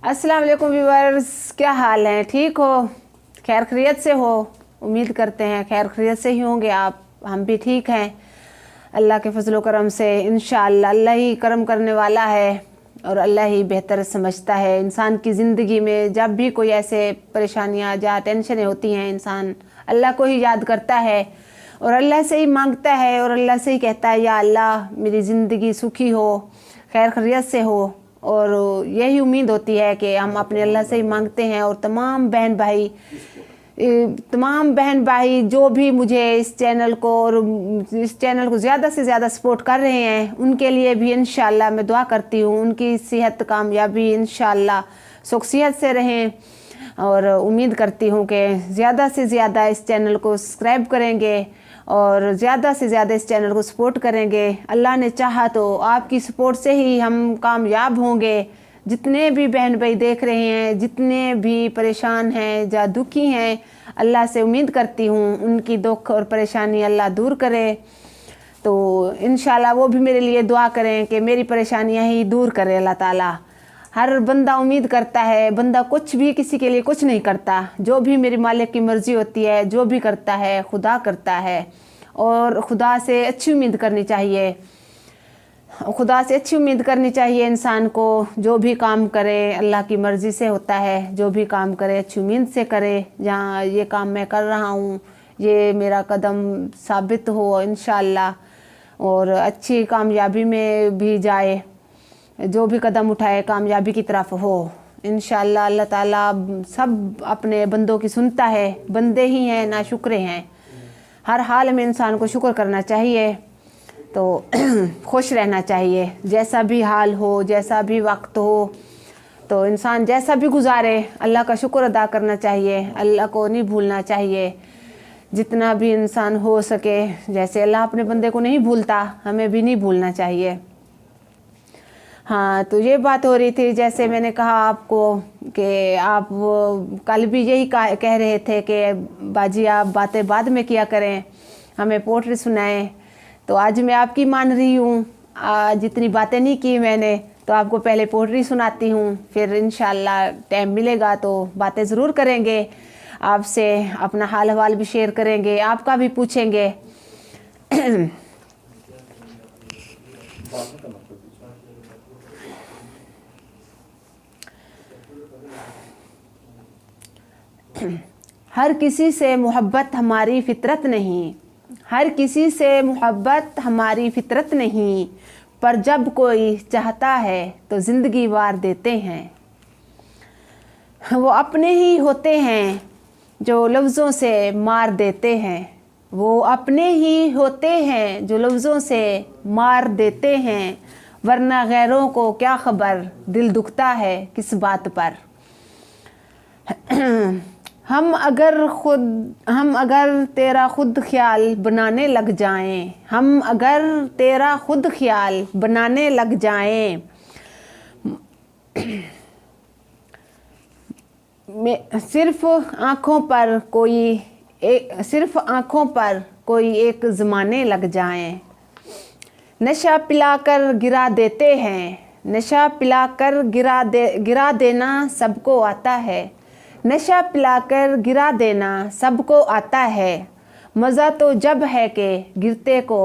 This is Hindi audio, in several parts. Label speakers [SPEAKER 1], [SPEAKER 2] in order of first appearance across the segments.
[SPEAKER 1] अस्सलाम वालेकुम व्यूअर्स, क्या हाल है? ठीक हो? खैर खैरियत से हो? उम्मीद करते हैं खैर खैरियत से ही होंगे आप। हम भी ठीक हैं अल्लाह के फजल व करम से। इंशाअल्लाह अल्लाह ही करम करने वाला है और अल्लाह ही बेहतर समझता है। इंसान की ज़िंदगी में जब भी कोई ऐसे परेशानियां या टेंशनें होती हैं, इंसान अल्लाह को ही याद करता है और अल्लाह से ही मांगता है और अल्लाह से ही कहता है, या अल्लाह मेरी ज़िंदगी सुखी हो, खैर खैरियत से हो। और यही उम्मीद होती है कि हम अपने अल्लाह से ही मांगते हैं। और तमाम बहन भाई जो भी मुझे इस चैनल को ज़्यादा से ज़्यादा सपोर्ट कर रहे हैं, उनके लिए भी इंशाअल्लाह मैं दुआ करती हूँ। उनकी सेहत कामयाबी इंशाअल्लाह सुखसियत से रहें और उम्मीद करती हूँ कि ज़्यादा से ज़्यादा इस चैनल को सब्सक्राइब करेंगे और ज़्यादा से ज़्यादा इस चैनल को सपोर्ट करेंगे। अल्लाह ने चाहा तो आपकी सपोर्ट से ही हम कामयाब होंगे। जितने भी बहन भाई देख रहे हैं, जितने भी परेशान हैं या दुखी हैं, अल्लाह से उम्मीद करती हूँ उनकी दुख और परेशानी अल्लाह दूर करे। तो इंशाल्लाह वो भी मेरे लिए दुआ करें कि मेरी परेशानियाँ ही दूर करे अल्लाह ताला। हर बंदा उम्मीद करता है, बंदा कुछ भी किसी के लिए कुछ नहीं करता। जो भी मेरी मालिक की मर्ज़ी होती है, जो भी करता है खुदा करता है और खुदा से अच्छी उम्मीद करनी चाहिए। खुदा से अच्छी उम्मीद करनी चाहिए इंसान को। जो भी काम करे अल्लाह की मर्ज़ी से होता है। जो भी काम करे अच्छी उम्मीद से करे। जहाँ ये काम मैं कर रहा हूँ, ये मेरा कदम साबित हो इंशाअल्लाह और अच्छी कामयाबी में भी जाए। जो भी कदम उठाए कामयाबी की तरफ हो इंशाअल्लाह। अल्लाह ताला सब अपने बंदों की सुनता है। बंदे ही हैं ना शुक्र हैं। हर हाल में इंसान को शुक्र करना चाहिए, तो खुश रहना चाहिए। जैसा भी हाल हो, जैसा भी वक्त हो, तो इंसान जैसा भी गुजारे अल्लाह का शुक्र अदा करना चाहिए। अल्लाह को नहीं भूलना चाहिए जितना भी इंसान हो सके। जैसे अल्लाह अपने बंदे को नहीं भूलता, हमें भी नहीं भूलना चाहिए। हाँ, तो ये बात हो रही थी, जैसे मैंने कहा आपको कि आप कल भी यही कह रहे थे कि बाजी आप बातें बाद में किया करें, हमें पोट्री सुनाएं। तो आज मैं आपकी मान रही हूँ। आज इतनी बातें नहीं की मैंने, तो आपको पहले पोट्री सुनाती हूँ, फिर इंशाल्लाह टाइम मिलेगा तो बातें ज़रूर करेंगे। आपसे अपना हाल हवाल भी शेयर करेंगे, आपका भी पूछेंगे। हर किसी से मोहब्बत हमारी फितरत नहीं, हर किसी से मोहब्बत हमारी फितरत नहीं, पर जब कोई चाहता है तो ज़िंदगी वार देते हैं। वो अपने ही होते हैं जो लफ्ज़ों से मार देते हैं। वो अपने ही होते हैं जो लफ्ज़ों से मार देते हैं, वरना गैरों को क्या खबर दिल दुखता है किस बात पर। हम अगर तेरा खुद ख्याल बनाने लग जाएं, हम अगर तेरा खुद ख्याल बनाने लग जाएं, सिर्फ आँखों पर कोई एक ज़माने लग जाएं। नशा पिलाकर गिरा देते हैं, नशा पिलाकर गिरा देना सबको आता है। नशा पिलाकर गिरा देना सबको आता है। मज़ा तो जब है कि गिरते को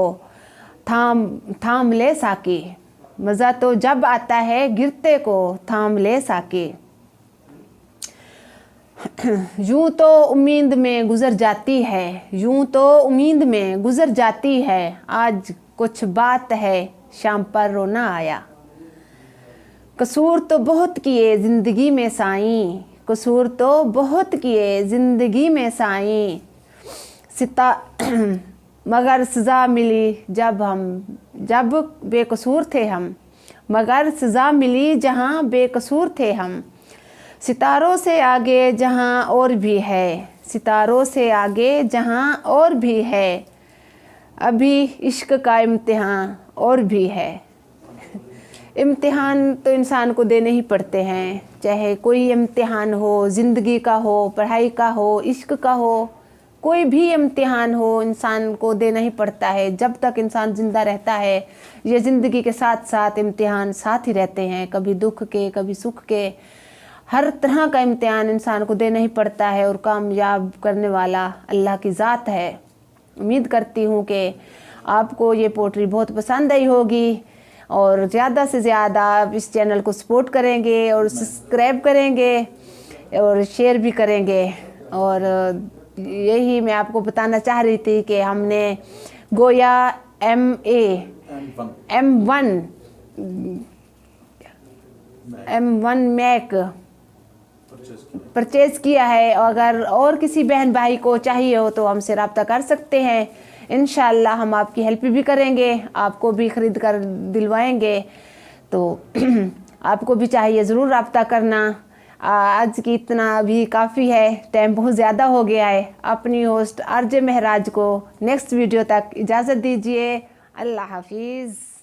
[SPEAKER 1] थाम ले साकी। मज़ा तो जब आता है गिरते को थाम ले साकी। यूं तो उम्मीद में गुज़र जाती है, यूं तो उम्मीद में गुज़र जाती है। आज कुछ बात है शाम पर रोना आया। कसूर तो बहुत किए ज़िंदगी में साईं, कसूर तो बहुत किए ज़िंदगी में साईं। मगर सज़ा मिली जब बेकसूर थे हम, मगर सज़ा मिली जहाँ बेकसूर थे हम। सितारों से आगे जहाँ और भी है, सितारों से आगे जहाँ और भी है, अभी इश्क का इम्तिहान और भी है। इम्तिहान तो इंसान को देने ही पड़ते हैं, चाहे कोई इम्तिहान हो, ज़िंदगी का हो, पढ़ाई का हो, इश्क का हो, कोई भी इम्तिहान हो इंसान को देना ही पड़ता है। जब तक इंसान ज़िंदा रहता है, ये ज़िंदगी के साथ साथ इम्तिहान साथ ही रहते हैं, कभी दुख के कभी सुख के। हर तरह का इम्तिहान इंसान को देना ही पड़ता है और कामयाब करने वाला अल्लाह की ज़ात है। उम्मीद करती हूँ कि आपको ये पोट्री बहुत पसंद आई होगी और ज़्यादा से ज़्यादा आप इस चैनल को सपोर्ट करेंगे और सब्सक्राइब करेंगे और शेयर भी करेंगे। और यही मैं आपको बताना चाह रही थी कि हमने गोया M1 मैक परचेज़ किया है। अगर और किसी बहन भाई को चाहिए हो तो हमसे रब्ता कर सकते हैं। इंशाल्लाह हम आपकी हेल्प भी करेंगे, आपको भी ख़रीद कर दिलवाएंगे। तो आपको भी चाहिए ज़रूर रब्ता करना। आज की इतना भी काफ़ी है, टाइम बहुत ज़्यादा हो गया है। अपनी होस्ट आरजे महराज को नेक्स्ट वीडियो तक इजाज़त दीजिए। अल्लाह हाफिज़।